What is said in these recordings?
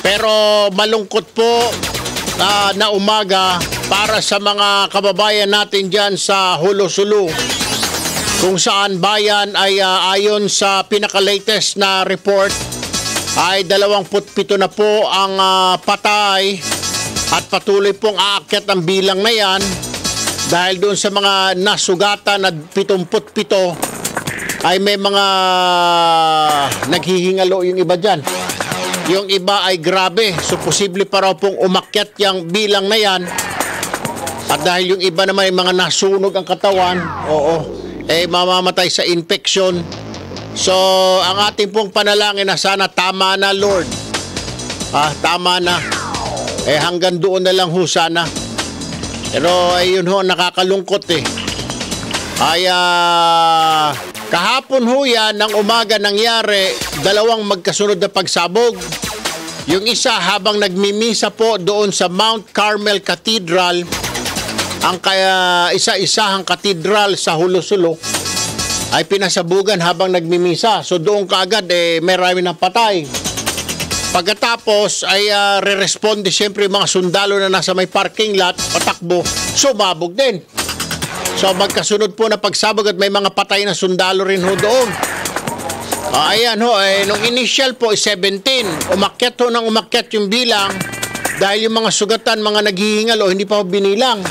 Pero malungkot po na umaga para sa mga kababayan natin dyan sa Hulo-Sulu, kung saan bayan ay ayon sa pinaka-latest na report ay 27 na po ang patay at patuloy pong aakyat ang bilang na yan dahil doon sa mga nasugatan na 77 ay may mga naghihingalo yung iba dyan. Yung iba ay grabe, so posible pa raw pong umakyat yung bilang na yan. At dahil yung iba naman ay mga nasunog ang katawan, mamamatay sa infection. So, ang ating pong panalangin na sana tama na, Lord. Tama na. Hanggang doon na lang ho sana. Pero ayun ho, nakakalungkot kahapon ho yan, ng umaga nangyari, dalawang magkasunod na pagsabog. Yung isa habang nagmimisa po doon sa Mount Carmel Cathedral, ang isa-isahang katedral sa Hulo-Sulu, ay pinasabugan habang nagmimisa. So doon kaagad marami ng patay. Pagkatapos ay re-responde siyempre yung mga sundalo na nasa may parking lot, patakbo, sumabog din. So magkasunod po na pagsabog at may mga patay na sundalo rin ho doon. Ayan ho, nung initial po 17, umakyat ho ng umakyat yung bilang dahil yung mga sugatan, mga naghihingalo, hindi pa ho binilang.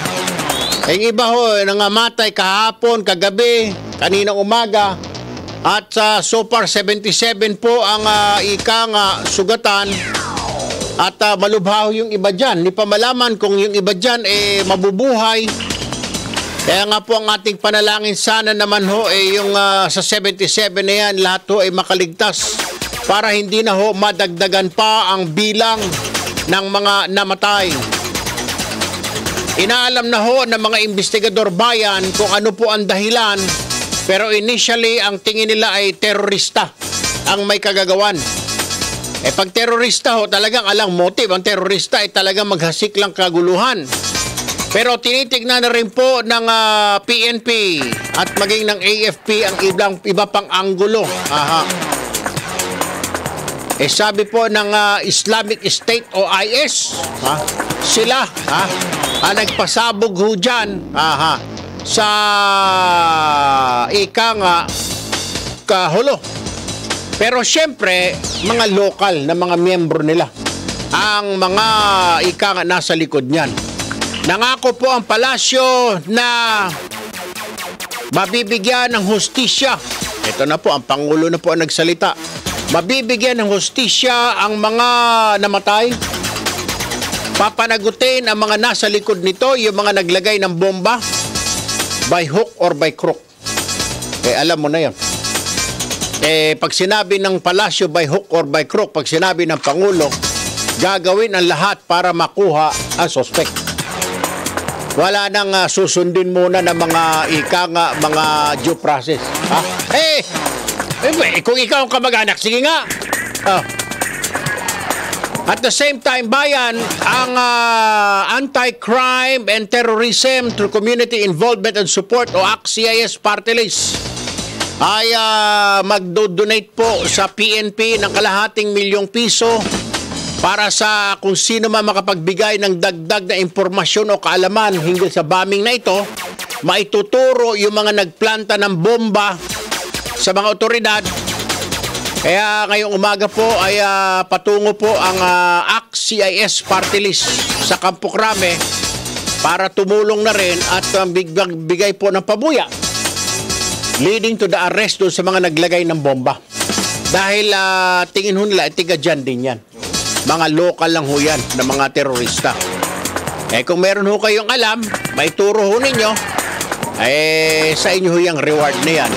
Yung iba ho, nangamatay kahapon, kagabi, kaninang umaga. At so far 77 po ang sugatan. At malubha yung iba dyan. Hindi pa malaman kung yung iba dyan mabubuhay. Kaya nga po ang ating panalangin sana naman ho yung sa 77 na yan, lahat ho ay makaligtas para hindi na ho madagdagan pa ang bilang ng mga namatay. Inaalam na ho ng mga investigador bayan kung ano po ang dahilan, pero initially ang tingin nila ay terorista ang may kagagawan. Pag terorista ho, talagang alang motive. Ang terorista ay talagang maghasik lang kaguluhan. Pero tinitignan na rin po ng PNP at maging ng AFP ang iba pang anggulo. Sabi po ng Islamic State o IS, sila nagpasabog ho dyan sa Hulo. Pero siyempre, mga lokal na mga miyembro nila ang mga nasa likod niyan. Nangako po ang palasyo na mabibigyan ng hustisya. Ito na po, ang Pangulo na po ang nagsalita. Mabibigyan ng hustisya ang mga namatay. Papanagutin ang mga nasa likod nito, yung mga naglagay ng bomba, by hook or by crook. Alam mo na yan. Pag sinabi ng palasyo by hook or by crook, pag sinabi ng Pangulo, gagawin ang lahat para makuha ang suspect. Wala nang susundin muna ng mga mga due process. Kung ikaw ang kamag-anak, sige nga. At the same time, bayan, ang Anti-Crime and Terrorism through Community Involvement and Support o ACT-CIS Party List ay magdo-donate po sa PNP ng ₱250,000 para sa kung sino man makapagbigay ng dagdag na impormasyon o kaalaman hinggil sa bombing na ito, maituturo yung mga nagplanta ng bomba sa mga otoridad. Kaya ngayong umaga po ay patungo po ang ACT-CIS Party List sa Campo Crame para tumulong na rin at bigay po ng pabuya leading to the arrest doon sa mga naglagay ng bomba. Dahil tingin ho nila, tiga dyan din yan. Mga lokal lang ho yan na mga terorista. Kung meron ho kayong alam, may turo ho ninyo, sa inyo ho yung reward na yan.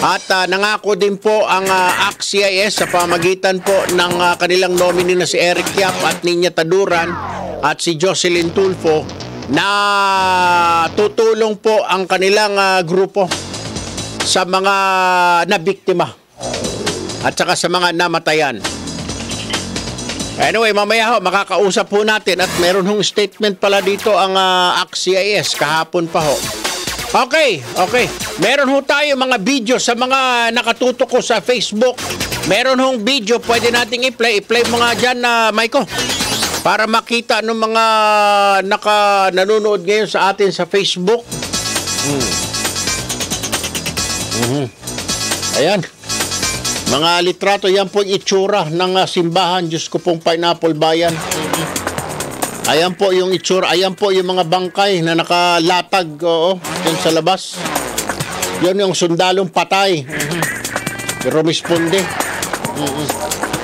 At nangako din po ang ACT-CIS sa pamagitan po ng kanilang nominee na si Eric Yap at Niña Taduran at si Jocelyn Tulfo na tutulong po ang kanilang grupo sa mga nabiktima at saka sa mga namatayan. Anyway, mamaya ho, makakausap po natin at meron hong statement pala dito ang ACT-CIS kahapon pa ho. Okay. Meron ho tayo mga video sa mga nakatutok ko sa Facebook Meron hong video, pwede nating i-play. I-play mo nga dyan na, Maiko. Para makita ng mga nanonood ngayon sa atin sa Facebook. Ayan. Mga litrato, yan po yung itsura ng simbahan. Diyos ko pong Pineapple Bayan. Ayan po yung itsura. Ayan po yung mga bangkay na nakalatag. Oo, yan sa labas. Yan yung sundalong patay. Rumisponde.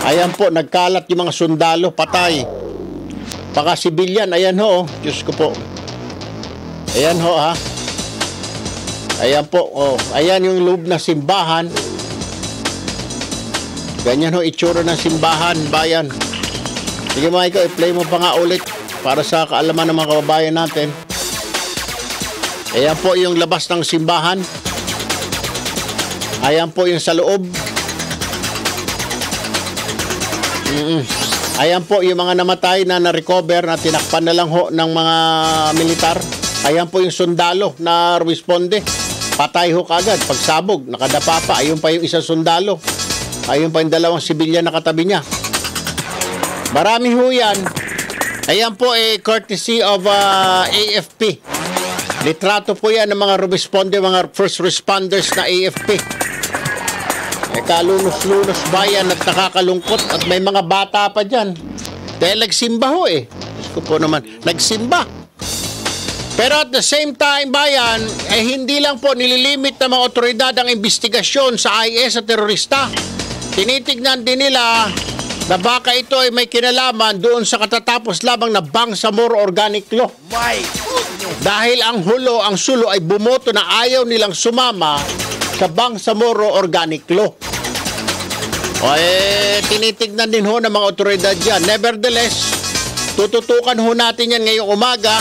Ayan po, nagkalat yung mga sundalo, patay. Paka-sibilyan, ayan ho. Diyos ko po. Ayan ho, ha. Ayan po, oh. Ayan yung loob na simbahan. Ganyan ho, itsura ng simbahan, bayan. Sige mga ikaw, i-play mo pa nga ulit para sa kaalaman ng mga kababayan natin. Ayan po yung labas ng simbahan. Ayan po yung sa loob. Ayan po yung mga namatay na na-recover na tinakpan na lang ho ng mga militar. Ayan po yung sundalo na responde. Patay ho kagad. Pagsabog, nakadapa pa. Ayun pa yung isang sundalo. Ayun pa yung dalawang sibilyan na katabi niya. Marami ho yan. Ayan po courtesy of AFP. Litrato po yan ng mga responde, mga first responders na AFP. Kalunos-lunos bayan at nakakalungkot at may mga bata pa dyan. Dahil nagsimba ho Diyos ko po naman, nagsimba. Pero at the same time, bayan, hindi lang po nililimit ng mga otoridad ang investigasyon sa IS at terorista. Tinitignan din nila na baka ito ay may kinalaman doon sa katatapos lamang na Bangsamoro Organic Law. Dahil ang sulo ay bumoto na ayaw nilang sumama sa Bangsamoro Organic Law. Tinitignan din ho ng mga otoridad yan. Nevertheless, tututukan ho natin yan ngayong umaga.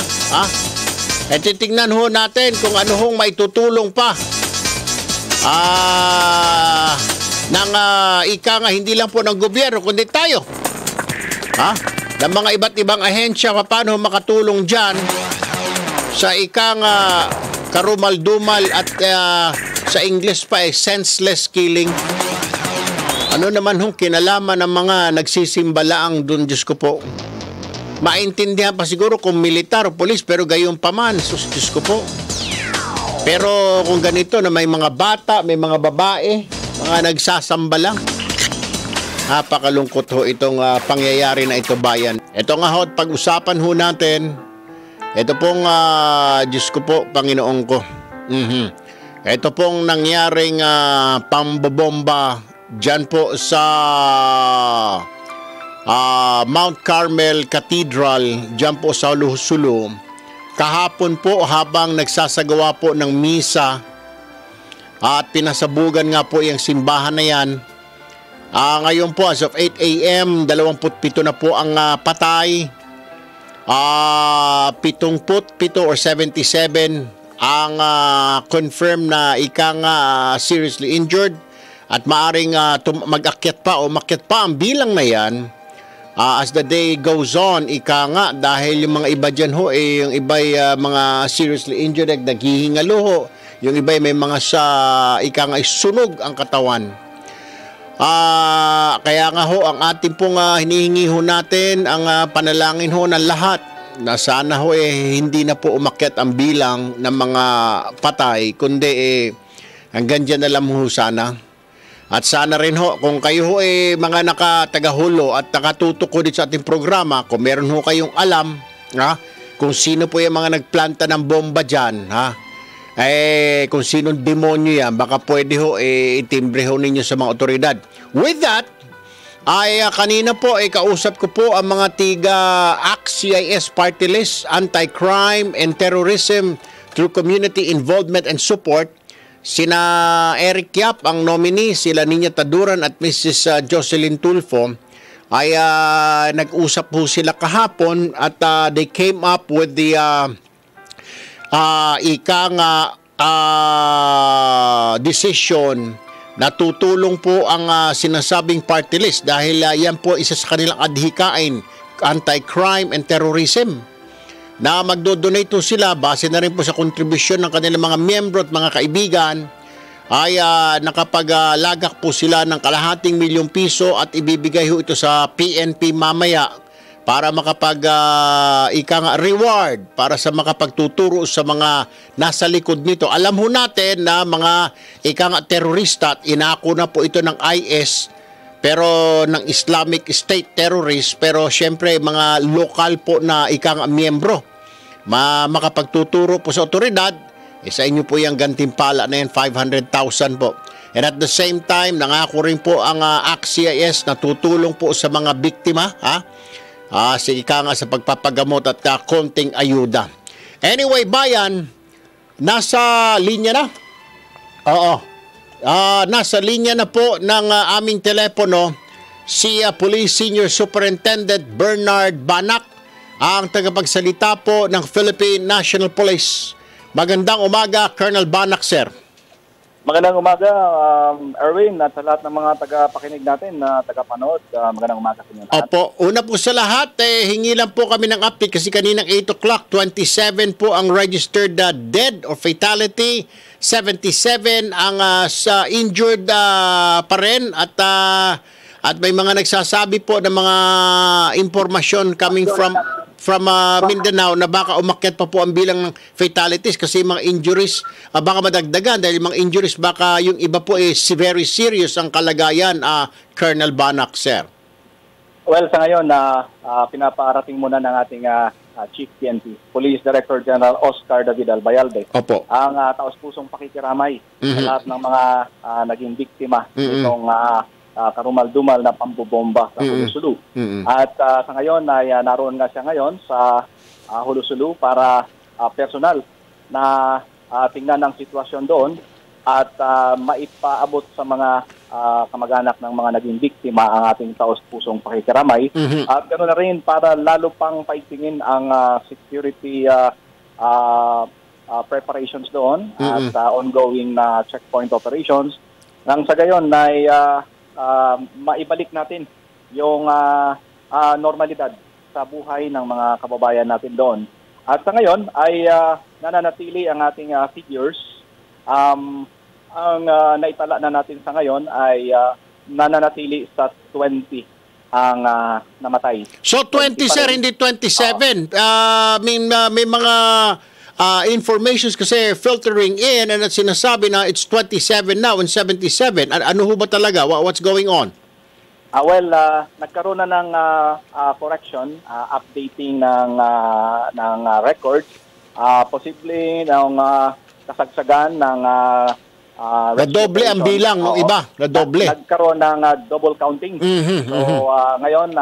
Titignan ho natin kung ano hong may tutulong pa. Ika nga hindi lang po ng gobyerno, kundi tayo. Ng mga iba't ibang ahensya, paano makatulong dyan sa ika nga karumal-dumal at sa English pa senseless killing. Ano naman hong kinalaman ng mga nagsisimbalaang dun, Diyos ko po. Maintindihan pa siguro kung militar o polis, pero gayon pa man, Diyos ko po. Pero kung ganito na may mga bata, may mga babae, mga nagsasamba lang, napakalungkot ho itong pangyayari na ito, bayan. Ito nga ho, pag-usapan ho natin, ito pong, Diyos ko po, Panginoon ko. Ito pong nangyaring pambobomba dyan po sa Mount Carmel Cathedral, dyan po sa Sulu. Kahapon po habang nagsasagawa po ng misa at pinasabugan nga po yung simbahan na yan. Ngayon po as of 8 a.m., 27 na po ang patay. 77 or 77 ang confirmed na seriously injured. At maaring mag-akyat pa o makyat pa ang bilang na yan as the day goes on, dahil yung mga iba dyan ho, yung iba mga seriously injured, naghihingalo ho. Yung iba may mga sunog ang katawan. Kaya nga ho, ang ating pong hinihingi ho natin, ang panalangin ho ng lahat, na sana ho hindi na po umakyat ang bilang ng mga patay, kundi hanggang dyan na lang ho sana. At sana rin ho, kung kayo ho mga nakatagahulo at nakatutok ko dito sa ating programa, kung meron ho kayong alam, kung sino po yung mga nagplanta ng bomba dyan, kung sinong demonyo yan, baka pwede ho itimbre ho ninyo sa mga otoridad. With that, kanina po kausap ko po ang mga tiga ACT-CIS Party List, Anti-Crime and Terrorism through Community Involvement and Support. Sina Eric Yap ang nominee, sila Nina Taduran at Mrs. Jocelyn Tulfo ay nag-usap po sila kahapon at they came up with the decision na tutulong po ang sinasabing party list dahil yan po isa sa kanilang adhikain, anti-crime and terrorism. Na magdo-donate po sila base na rin po sa kontribusyon ng kanilang mga miyembro at mga kaibigan ay nakapaglagak po sila ng kalahating milyong piso at ibibigay ho ito sa PNP mamaya para reward para sa makapagtuturo sa mga nasa likod nito. Alam ho natin na mga terorista at inako na po ito ng IS pero ng Islamic State terrorist, pero syempre mga lokal po na miyembro makapagtuturo po sa otoridad. Sa inyo po yung gantimpala na yan, 500,000 po. And at the same time, nangako rin po ang ACT-CIS na tutulong po sa mga biktima, sa pagpapagamot at konting ayuda. Anyway, bayan, nasa linya na? Oo. Nasa linya na po ng aming telepono si Police Senior Superintendent Bernard Banak, ang tagapagsalita po ng Philippine National Police. Magandang umaga, Colonel Banak, sir. Magandang umaga, Erwin, at sa lahat ng mga tagapakinig natin na tagapanood. Magandang umaga sa inyo lahat. Opo, una po sa lahat, hingi lang po kami ng update kasi kaninang 8 o'clock, 27 po ang registered dead or fatality, 77 ang injured pa rin at may mga nagsasabi po ng mga impormasyon coming from Mindanao na baka umakyat pa po ang bilang ng fatalities kasi mga injuries baka madagdagan dahil mga injuries baka yung iba po very serious ang kalagayan, Colonel Banak, sir. Well, sa ngayon pinapaarating muna ng ating Chief PNP, Police Director General Oscar David Albayalde. Opo. Ang taos-pusong pakikiramay sa lahat ng mga naging biktima nitong karumal-dumal na pambobomba sa Hulusulu. At sa ngayon ay naroon nga siya ngayon sa Hulusulu para personal na tingnan ang sitwasyon doon at maipaabot sa mga kamag-anak ng mga naging biktima ang ating taos-pusong pakikiramay. At ganoon na rin para lalo pang paigtingin ang security preparations doon at ongoing na checkpoint operations. Nang sa gayon ay maibalik natin yung normalidad sa buhay ng mga kababayan natin doon. At sa ngayon ay nananatili ang ating figures. Ang naitala na natin sa ngayon ay nananatili sa 20 ang namatay. So 20, sir, hindi 27. May mga informations kasi filtering in and sinasabi na it's 27 now and 77. Ano ho ba talaga? What's going on? Well, nagkaroon na ng correction, updating ng records. Posible ng kasagsagan ng nadoble ang bilang ng iba. Nadoble. Nagkaroon ng double counting. So, ngayon,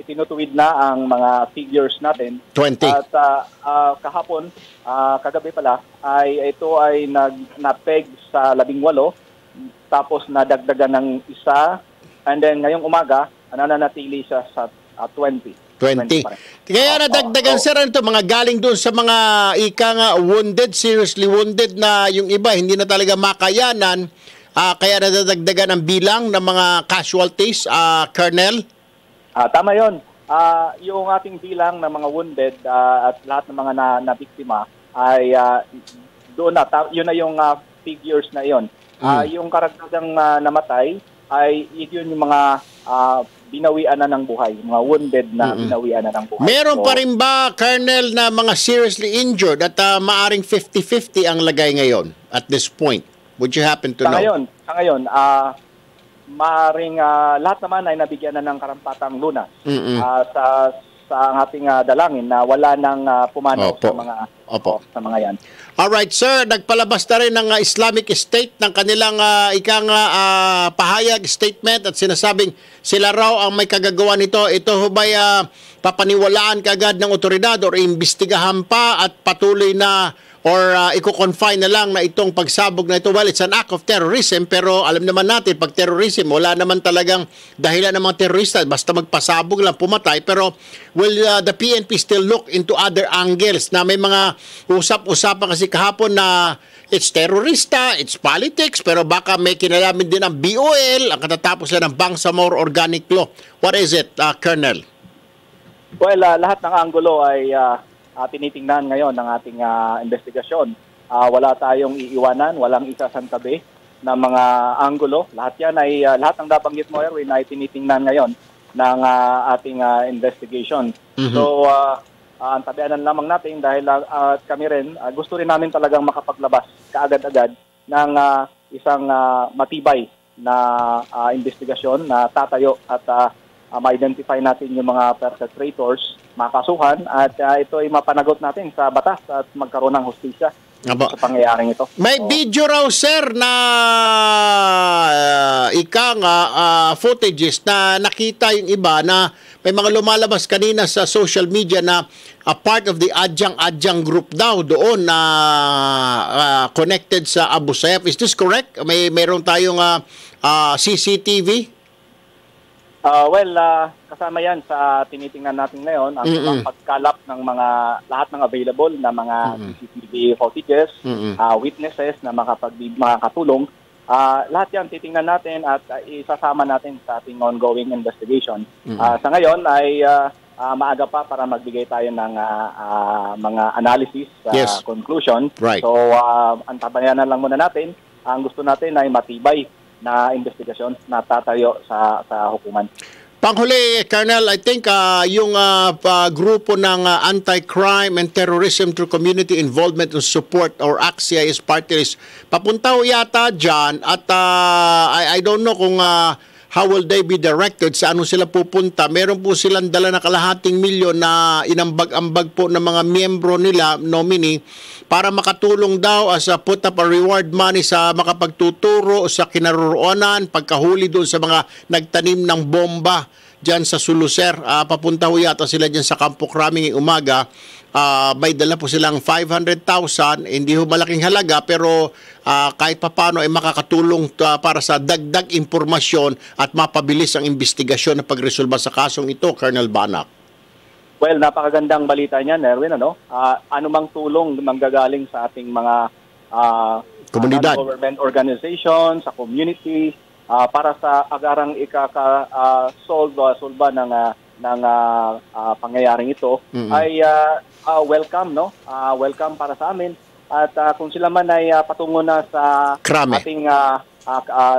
itinutuwid na ang mga figures natin. 20. At kahapon, kagabi pala, ito ay napeg sa 18. Tapos nadagdagan ng isa. And then, ngayong umaga, nananatili siya sa 20. 20. Kaya nadagdagan, sir, ito, mga galing doon sa mga wounded, seriously wounded na yung iba, hindi na talaga makayanan. Kaya nadagdagan ang bilang ng mga casualties, Colonel? Tama yun. Yung ating bilang ng mga wounded at lahat ng mga nabiktima ay doon na. Yun na yung figures na yun. Yung karagdagang namatay ay yun yung mga binawian na ng buhay, mga wounded na binawian na ng buhay. Meron pa rin ba, Colonel, na mga seriously injured at maaring 50-50 ang lagay ngayon at this point? Would you happen to know? Sa ngayon, maaring lahat naman ay nabigyan na ng karampatang lunas sa ating dalangin na wala nang pumanaw sa mga yan. Alright, sir, nagpalabas na rin ng Islamic State ng kanilang pahayag, statement, at sinasabing sila raw ang may kagagawa nito. Ito ho ba'y papaniwalaan kaagad ng otoridad o iimbestigahan pa at patuloy na or i-confine na lang na itong pagsabog na ito? Well, it's an act of terrorism, pero alam naman natin, pag terrorism, wala naman talagang dahilan ng mga terorista, basta magpasabog lang, pumatay. Pero will the PNP still look into other angles na may mga usap-usapan kasi kahapon na it's terrorista, it's politics, pero baka may kinalamin din ang BOL, ang katatapos na ng Bangsamoro Organic Law. What is it, Colonel? Well, lahat ng anggulo ay tinitingnan ngayon ng ating investigasyon. Wala tayong iiwanan, walang isasantabi mga anggulo. Lahat yan ay lahat ng nabanggit mo, Erwin, ay tinitingnan ngayon ng ating investigation. So ang tabianan lamang natin dahil kami rin gusto rin namin talagang makapaglabas kaagad-agad ng isang matibay na investigasyon na tatayo at ma-identify natin yung mga perpetrators, makasuhan at ito ay mapanagot natin sa batas at magkaroon ng hustisya sa pangyayaring ito. May video raw, sir, na footages na nakita yung iba na may mga lumalabas kanina sa social media na a part of the Adyang group daw doon na connected sa Abu Sayyaf. Is this correct? Mayroon tayong CCTV? Kasama yan sa tinitingnan natin ngayon ang pagkalap ng mga lahat ng available na mga CCTV footages, witnesses na makakatulong. Lahat yan titingnan natin at isasama natin sa ating ongoing investigation. Sa ngayon ay maaga pa para magbigay tayo ng mga analysis, conclusion. Right. So, antabayanan lang muna natin. Ang gusto natin ay matibay na investigasyon na tatayo sa hukuman. Panghuli, Colonel, I think yung grupo ng Anti-Crime and Terrorism through Community Involvement and Support or ACT-CIS party list, papunta ho yata dyan at I don't know kung how will they be directed, sa ano sila pupunta. Meron po silang dala na kalahating milyon na inambag-ambag po ng mga miyembro nila, nominee, para makatulong daw as a put up a reward money sa makapagtuturo sa kinaroroonan, pagkahuli doon sa mga nagtanim ng bomba dyan sa Suluser. Papunta ho yata sila dyan sa Campo Crame ngayong umaga. May dala po silang 500,000, hindi ho malaking halaga pero kahit papano ay makakatulong para sa dagdag impormasyon at mapabilis ang investigasyon na pagresolba sa kasong ito, Colonel Banak. Well, napakagandang balita niyan, Erwin. Anumang tulong manggagaling sa ating mga komunidad, government organizations, sa community, para sa agarang solba ng pangyayaring ito ay welcome, no? Welcome para sa amin. At kung sila man ay patungo na sa Krame, ating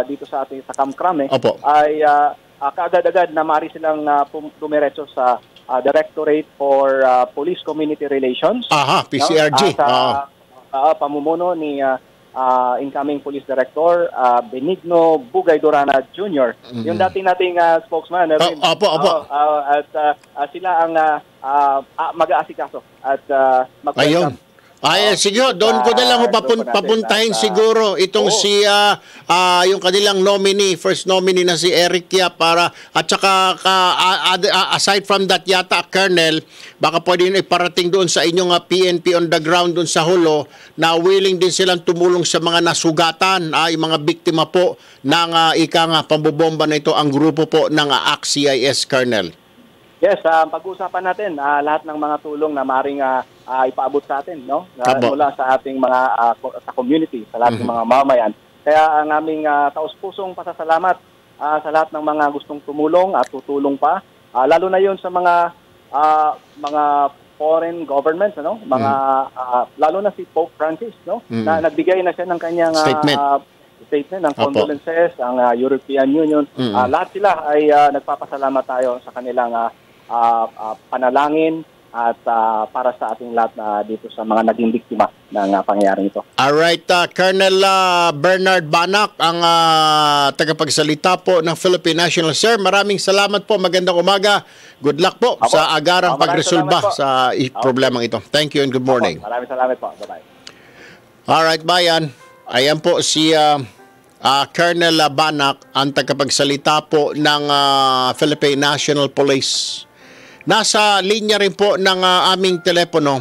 dito sa Camp Crame, ay kaagad-agad na maaari silang dumiretso sa Directorate for Police Community Relations. PCRG. Pamumuno ni incoming Police Director Benigno Bugay Durana Jr. Yung dating nating spokesman. Opo. At sila ang mag-aasikaso at mag-welcome. Sige, doon ko na lang papuntahin siguro itong si yung kanilang nominee, first nominee na si Eric Yap para at saka aside from that yata, Colonel, baka pwede nyo iparating doon sa inyong PNP on the ground doon sa Hulo na willing din silang tumulong sa mga nasugatan, yung mga biktima po ng pambobomba na ito, ang grupo po ng ACT-CIS, Colonel. Yes, pag-uusapan natin lahat ng mga tulong na maaaring ipaabot sa atin, no? Mula sa ating mga sa community, sa lahat ng mga mamayan. Kaya ang aming taus-pusong pasasalamat sa lahat ng mga gustong tumulong at tutulong pa, lalo na 'yon sa mga foreign governments, ano? Mga lalo na si Pope Francis, no? Na nagbigay na siya ng kanyang statement ng condolences, ang European Union. Lahat sila ay nagpapasalamat tayo sa kanilang panalangin at para sa ating lahat na dito sa mga naging biktima ng pangyayaring ito. Alright, Colonel Bernard Banak, ang tagapagsalita po ng Philippine National. Sir, maraming salamat po. Magandang umaga. Good luck po sa agarang pagresolba sa problemang ito. Thank you and good morning. Maraming salamat po. Bye-bye. Alright, bayan. Ayan po si Colonel Banak, ang tagapagsalita po ng Philippine National Police. Nasa linya rin po ng aming telepono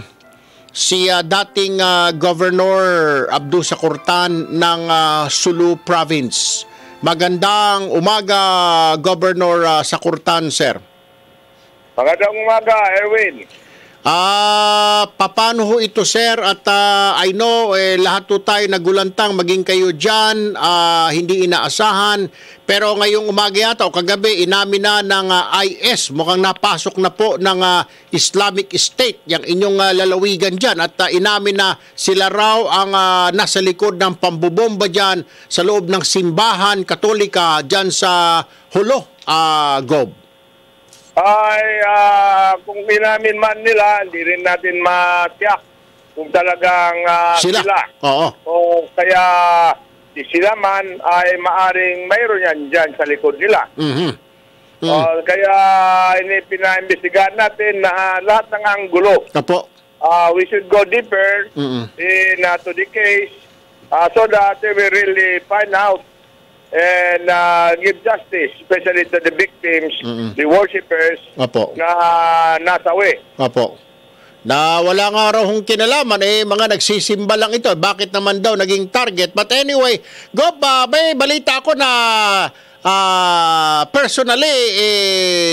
si dating Governor Abdu Sakurtan ng Sulu Province. Magandang umaga, Governor Sakurtan, sir. Magandang umaga, Erwin. Paano ho ito, sir? At I know, lahat po tayo nagulantang maging kayo dyan, hindi inaasahan. Pero ngayong umaga yata o kagabi, inamin na ng IS, mukhang napasok na po ng Islamic State, yung inyong lalawigan dyan. At inamin na sila raw ang nasa likod ng pambubomba dyan sa loob ng simbahan katolika dyan sa Hulo, Gob. Kung inamin man nila, hindi rin natin matiyak kung talagang sila. Oo. O kaya di sila man ay maaring mayroon yan dyan sa likod nila. Kaya pinaimbestigahan natin na lahat ng anggulo. Opo. We should go deeper to the case so that we really find out and give justice, especially to the victims, the worshippers na nasawi. Opo. Na wala nga raw hong kinalaman, mga nagsisimba lang ito. Bakit naman daw naging target? But anyway, Gob, may balita ako na personally,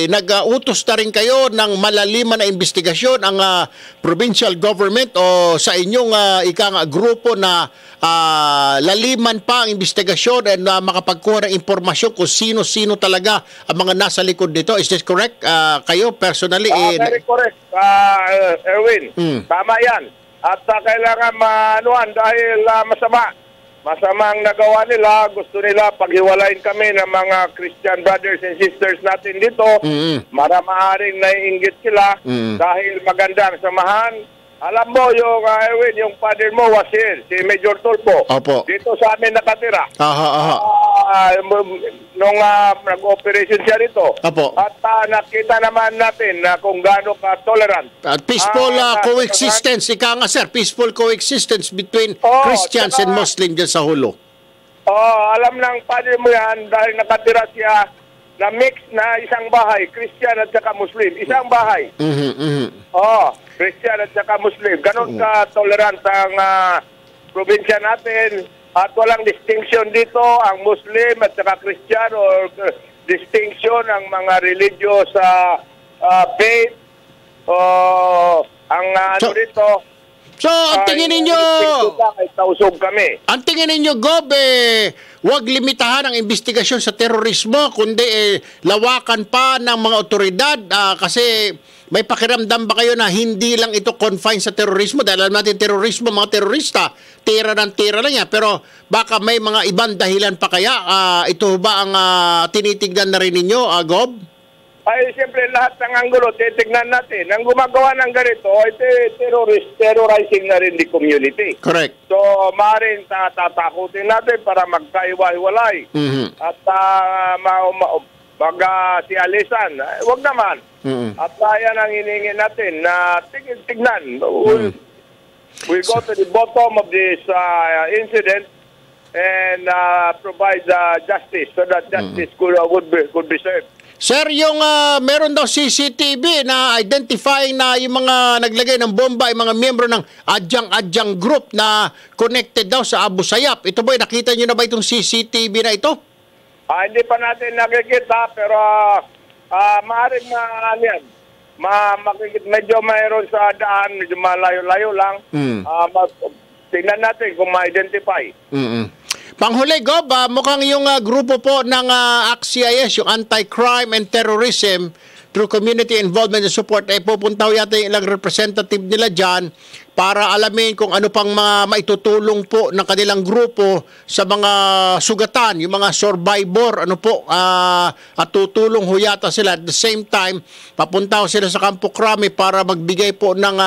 nag-utos na rin kayo ng malaliman na investigasyon ang provincial government o sa inyong grupo na laliman pa ang investigasyon and makapagkuha ng impormasyon kung sino-sino talaga ang mga nasa likod nito. Is this correct? Kayo personally? Very correct, Erwin. Tama yan. At kailangan maanuhan dahil masamang nagawa nila. Gusto nila paghiwalayin kami ng mga Christian brothers and sisters natin dito. Maraming naiinggit sila dahil maganda ang samahan. Alam mo, yung Erwin, yung father mo was here, si Major Tulpo. Opo. Dito sa amin nakatira. Nung nag-operation siya rito. Opo. At nakita naman natin na kung gaano ka-tolerant. At peaceful coexistence, ika nga sir, peaceful coexistence between Christians and Muslims dyan sa Hulo. Alam ng father mo yan dahil nakatira siya na mix na isang bahay, Christian at saka Muslim. Isang bahay. Christian at saka Muslim. Ganon ka-tolerant ang probinsya natin at walang distinction dito ang Muslim at saka Christian or distinction ang mga religious faith ang dito. So, ang tingin ninyo, ang tingin ninyo, Gob, huwag limitahan ang investigasyon sa terorismo, kundi lawakan pa ng mga otoridad kasi may pakiramdam ba kayo na hindi lang ito confined sa terorismo? Dahil alam natin terorismo, mga terorista, tira lang yan. Pero baka may mga ibang dahilan pa kaya? Ito ba ang tinitignan na rin ninyo, Gob? Ay, siyempre, lahat ng anggulo, titignan natin. Ang gumagawa ng ganito ay terrorizing na rin the community. Correct. So, maaaring tatakutin natin para magkaiwa-hiwalay. At si alisan, wag naman. At yan ang hiningi natin na tignan. We'll go to the bottom of this incident and provide justice so that justice could be served. Sir, yung meron daw CCTV na identifying na yung mga naglagay ng bomba ay mga miyembro ng Adyang Group na connected daw sa Abu Sayyaf. Ito ba, nakita nyo na ba itong CCTV na ito? Hindi pa natin nakikita pero maaaring medyo mayroon sa daan, medyo malayo-layo lang. Tingnan natin kung ma-identify. Panghuli, Gob, mukhang yung grupo po ng ACT-CIS, yung Anti-Crime and Terrorism through Community Involvement and Support, pupunta yata yung ilang representative nila dyan para alamin kung ano pang mga maitutulong po ng kanilang grupo sa mga sugatan, yung mga survivor, at tutulong ho yata sila. At the same time, papunta ho sila sa Campo Crame para magbigay po ng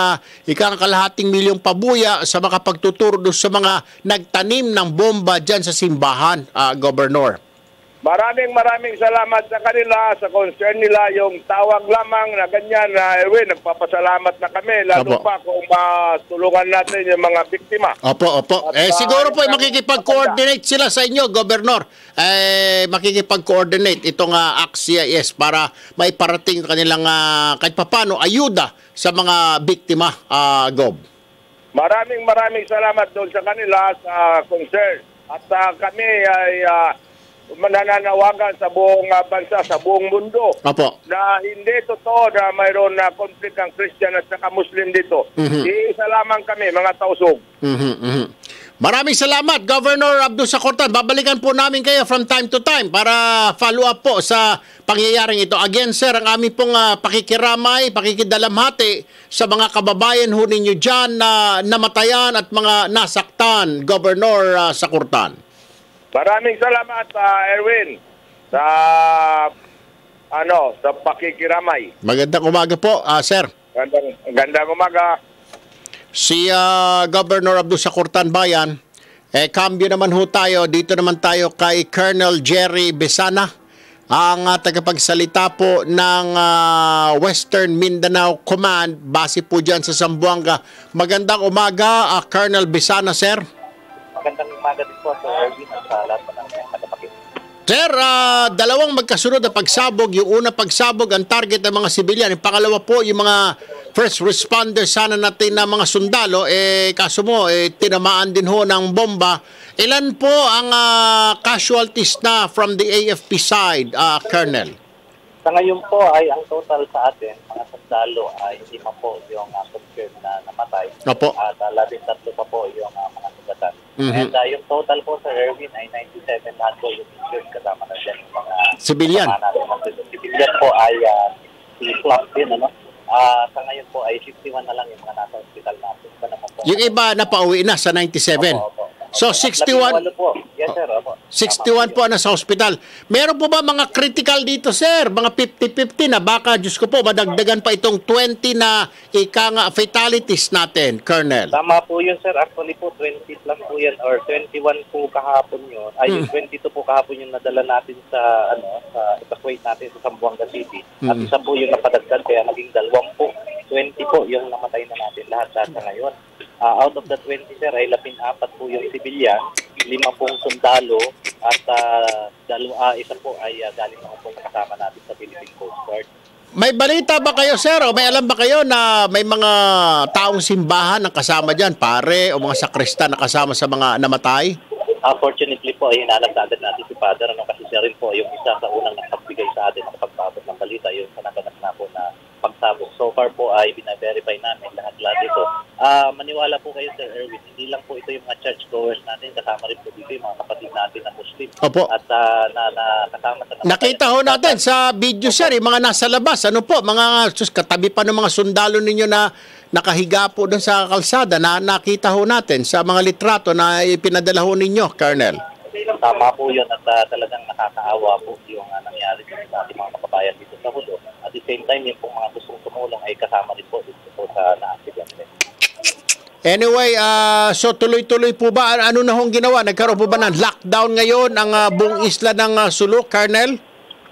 kalahating milyong pabuya sa makapagtuturo sa mga nagtanim ng bomba dyan sa simbahan, Governor. Maraming salamat sa kanila, sa concern nila, yung tawag lamang na ganyan na nagpapasalamat na kami, lalo pa kung matulungan natin yung mga biktima. Opo. Siguro po makikipag-coordinate sila sa inyo, Governor. Makikipag-coordinate itong ACT-CIS para maiparating kanilang kahit papano ayuda sa mga biktima, Gob. Maraming salamat doon sa kanila sa concern. At kami ay mananawagan sa buong bansa, sa buong mundo Opo. na hindi totoo na mayroon na conflict ng Christian at saka Muslim dito. Iisa lamang kami, mga tausog. Maraming salamat, Governor Abdul Sakurtan. Babalikan po namin kayo from time to time para follow up po sa pangyayaring ito. Again, sir, ang aming pong pakikiramay, pakikidalamhati sa mga kababayan ho ninyo dyan na namatayan at mga nasaktan, Governor Sakurtan. Maraming salamat, Erwin, sa sa pakikiramay. Magandang umaga po, sir. Gandang umaga. Si Governor Abdul Sakurtan Bayan, cambio naman ho tayo. Dito naman tayo kay Colonel Jerry Besana, ang tagapagsalita po ng Western Mindanao Command, base po dyan sa Zamboanga. Magandang umaga, Colonel Besana, sir. Magandang umaga din po sa Erwin at sa lahat po ng tagapakinig. Sir, dalawang magkasunod na pagsabog. Yung una pagsabog, ang target ng mga sibilyan. Yung pangalawa po, yung mga first responders sana natin na mga sundalo. Kaso mo, tinamaan din ho ng bomba. Ilan po ang casualties na from the AFP side, Colonel? Sa ngayon po ay ang total sa atin, mga sundalo ay 5 po yung confirmed na namatay. Opo. At 13 pa po yung mga sugatan. And yung total po sa Erwin ay 97 lahat po yung injured kasama na dyan yung mga Sibilyan. Sibilyan po ay si Clark din, ano? Sa ngayon po ay 51 na lang yung mga nasa hospital natin. Yung iba napauwi na sa 97. Opo. So 61 po. Yes, sir. Opo. 61 po na sa hospital. Meron po ba mga critical dito, sir? Mga 50-50 na baka, Diyos ko po, madagdagan pa itong 20 na fatalities natin, Colonel. Tama po yun, sir. Actually po, 20 plus po yan or 21 po kahapon yun. Ay, 22 po kahapon yung nadala natin sa, sa evacuate natin sa Zamboanga City. At isa po yung napadagdag, kaya naging 2 po. 20 po yung namatay na natin lahat sa ngayon. Out of the 20, sir, ay 14 po yung civilian, 5 pong sundalo, at isa po ay galing mga pong kasama natin sa Philippine Coast Guard. May balita ba kayo, sir? O may alam ba kayo na may mga taong simbahan na kasama dyan, pare, o mga sakristan na kasama sa mga namatay? Fortunately po, ay hinahanap na agad natin si Father, kasi siya rin po yung isa sa unang nakapagbigay sa atin ng pagpapot ng balita, yung sa naganap na po na pagsabog. So far po ay bina-verify namin lahat ito. Maniwala po kayo, Sir Erwin, hindi lang po ito yung mga churchgoers natin, kasama rin po dito yung mga kapatid natin na Muslim. Opo. At kasama sa nakita ho natin sa video, sir, yung mga nasa labas, mga katabi pa ng mga sundalo ninyo na nakahiga po doon sa kalsada, na nakita ho natin sa mga litrato na ipinadala ho ninyo, Colonel. Tama po yun at talagang nakakaawa po yung nangyari sa ating mga kababayan dito sa Hulo. At the same time, yung mga gustong tumulong ay kasama rin po dito po sa na-accident. Anyway, so tuloy-tuloy po ba? Ano na hong ginawa? Nagkaroon po ba ng lockdown ngayon ang buong isla ng Sulu, Colonel?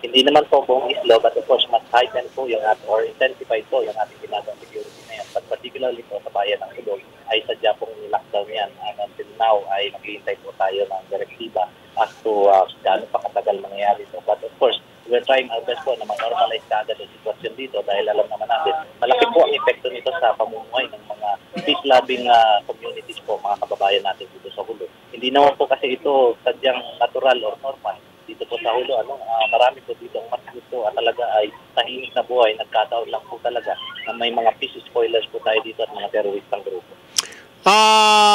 Hindi naman po buong isla, but of course, mas heighten po yung or intensified po yung ating ginagawang security na yan. But particularly po sa bayan ng Sulu, ay sadya pong lockdown yan. And until now, ay naghihintay po tayo ng direktiba as to gaano pa katagal mangyayari ito. But of course, we're trying our best po na ma-normalize kaagad ang sitwasyon dito dahil alam naman natin, malaki po ang epekto nito sa pamumuhay ng mga peace-loving communities po, mga kababayan natin dito sa Hulo. Hindi naman po kasi ito sadyang natural or normal dito po sa Hulo. Marami po dito ang mas gusto at talaga ay tahimik na buhay. Nagkataon lang po talaga na may mga peace spoilers po tayo dito at mga terroristang grupo.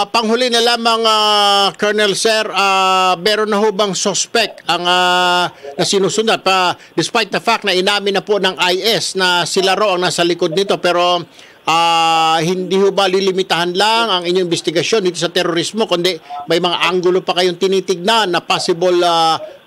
Panghuli na lamang, Colonel Sir, meron na ho bang suspect ang na sinusunod despite the fact na inamin na po ng IS na sila ro ang nasa likod nito, pero hindi ho ba lilimitahan lang ang inyong investigasyon dito sa terorismo, kundi may mga anggulo pa kayong tinitignan na possible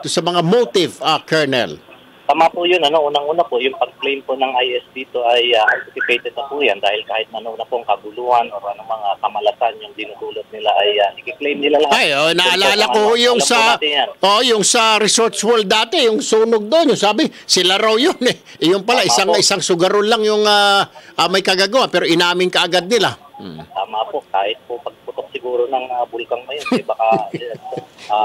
sa mga motive, Colonel? Tama po yun. Unang-una po, yung pag-claim po ng IS dito ay anticipated na po yan dahil kahit ano na pong kabuluhan o anong mga kamalasan yung dinudulot nila ay i-claim nila lahat. Ay, naalala ko yung sa Resorts World dati, yung sunog doon, yung sabi, sila raw yun eh. Yung pala, isang sugaron lang yung may kagagawa, pero inamin kaagad nila. Tama po, kahit po pagputok siguro ng bulkang mayon, baka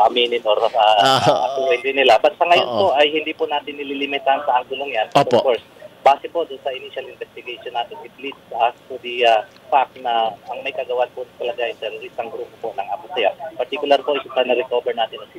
aminin or atuin din nila. But sa ngayon po ay hindi po natin nililimitahan sa angulong yan. Of course, base po doon sa initial investigation natin, it leads us to the fact na ang may kagawan po talaga ay teroristang grupo po ng Abu Sayyaf. Particular po, isa na-recover natin ng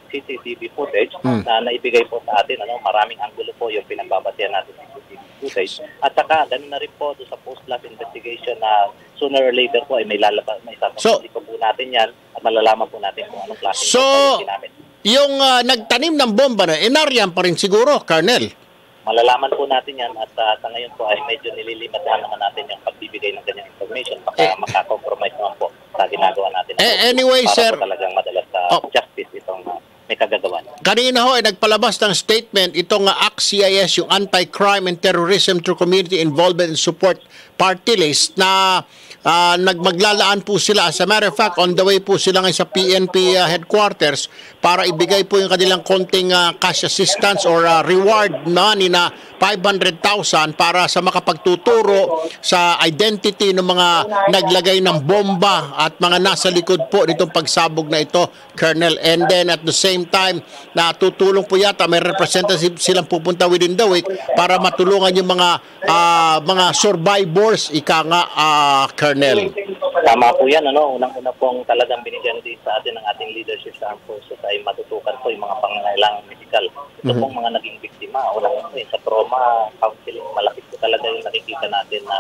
CCTV footage na naibigay po sa atin. Maraming angulo po yung pinagbabasehan natin ng CCTV footage. At saka, ganun na rin po doon sa post-lab investigation na sooner or later po ay may isasapuli po natin yan at malalaman po natin kung anong klase ng ginamit. Yung nagtanim ng bomba na, inaryan pa rin siguro, Colonel? Malalaman po natin yan at sa ngayon po ay medyo nililimatahan naman natin yung pagbibigay ng ganyan information. Baka makakompromise naman po sa ginagawa natin. Anyway, para sir, po talagang madalas sa justice itong may kagagawan. Kanina ho ay nagpalabas ng statement itong ACT-CIS, yung Anti-Crime and Terrorism through Community Involvement and Support Party List na maglalaan po sila. As a matter of fact, on the way po sila ngayon sa PNP headquarters para ibigay po yung kanilang konting cash assistance or reward money na 500,000 para sa makapagtuturo sa identity ng mga naglagay ng bomba at mga nasa likod po nitong pagsabog na ito, Colonel. And then at the same time, natutulong po yata, may representative silang pupunta within the week para matulungan yung mga survivors, ika nga, Colonel. Tama po yan. Unang-una pong talagang binigyan din sa atin ng ating leadership sa armed forces ay matutukan po yung mga pangangailangang medical. Ito pong mga naging biktima. Unang-una sa trauma counseling, malaki po talaga yung nakikita natin na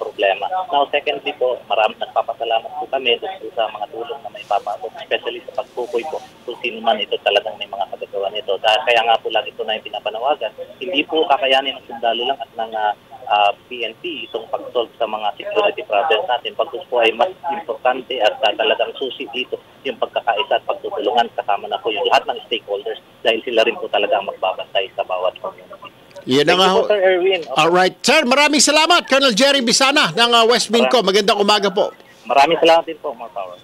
problema. Now, secondly po, maraming nagpapasalamat po kami sa mga tulong na may papabot, especially sa pagtukoy po kung sino man ito talagang may mga kagagawa nito. Kaya nga po lagi ito na yung pinapanawagan. Hindi po kakayanin ng sundalo lang at ng PNP itong pag-solve sa mga security problems natin. Pagkus po ay mas importante at talagang susi dito yung pagkakaisa at pagtutulungan kasama na po yung lahat ng stakeholders dahil sila rin po talaga mag-babantay sa bawat community. Yan na nga ho. Sir Erwin. Okay. Alright. Sir, maraming salamat, Colonel Jerry Bisana ng West Minco. Magandang umaga po. Maraming salamat din po, more power.